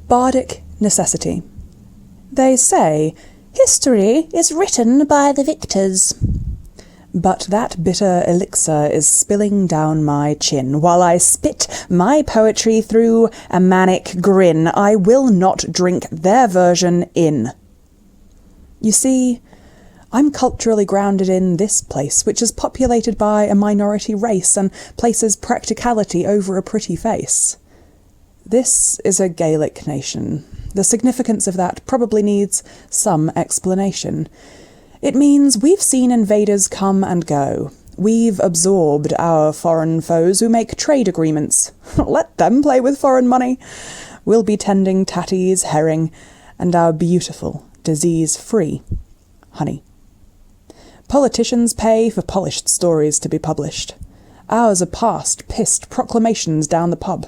Bardic necessity. They say, history is written by the victors. But that bitter elixir is spilling down my chin, while I spit my poetry through a manic grin. I will not drink their version in. You see, I'm culturally grounded in this place, which is populated by a minority race and places practicality over a pretty face. This is a Gaelic nation. The significance of that probably needs some explanation. It means we've seen invaders come and go. We've absorbed our foreign foes who make trade agreements. Let them play with foreign money. We'll be tending tatties, herring, and our beautiful, disease-free honey. Politicians pay for polished stories to be published. Ours are past, pissed proclamations down the pub.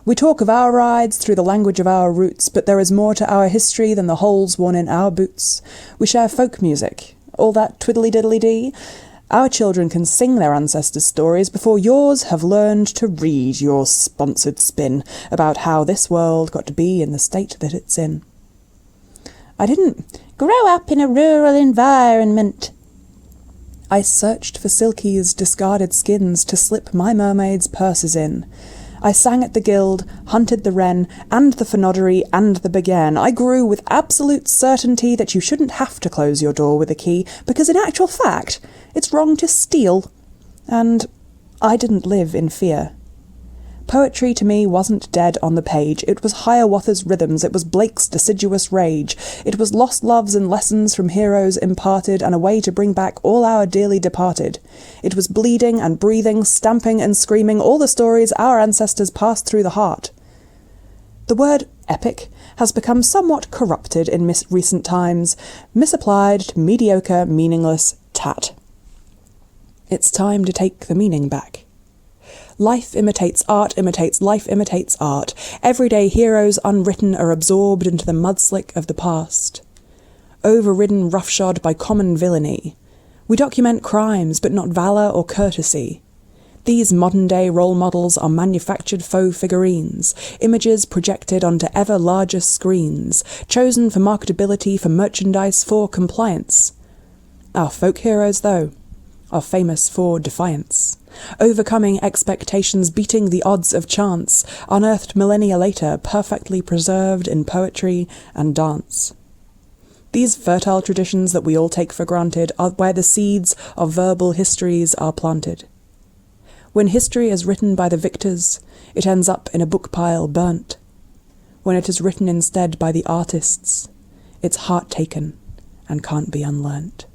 We talk of our rides through the language of our roots, but there is more to our history than the holes worn in our boots. We share folk music, all that twiddly-diddly-dee. Our children can sing their ancestors' stories before yours have learned to read your sponsored spin about how this world got to be in the state that it's in. I didn't grow up in a rural environment. I searched for Silky's discarded skins to slip my mermaid's purses in. I sang at the guild, hunted the wren, and the fenoddery, and the begane. I grew with absolute certainty that you shouldn't have to close your door with a key, because in actual fact, it's wrong to steal. And I didn't live in fear. Poetry to me wasn't dead on the page. It was Hiawatha's rhythms. It was Blake's deciduous rage. It was lost loves and lessons from heroes imparted and a way to bring back all our dearly departed. It was bleeding and breathing, stamping and screaming, all the stories our ancestors passed through the heart. The word epic has become somewhat corrupted in recent times, misapplied to mediocre, meaningless tat. It's time to take the meaning back. Life imitates art, imitates life, imitates art. Everyday heroes unwritten are absorbed into the mudslick of the past. Overridden roughshod by common villainy. We document crimes, but not valour or courtesy. These modern-day role models are manufactured faux figurines, images projected onto ever larger screens, chosen for marketability, for merchandise, for compliance. Our folk heroes, though, are famous for defiance. Overcoming expectations, beating the odds of chance, unearthed millennia later, perfectly preserved in poetry and dance. These fertile traditions that we all take for granted are where the seeds of verbal histories are planted. When history is written by the victors, it ends up in a book pile burnt. When it is written instead by the artists, it's heart-taken and can't be unlearnt.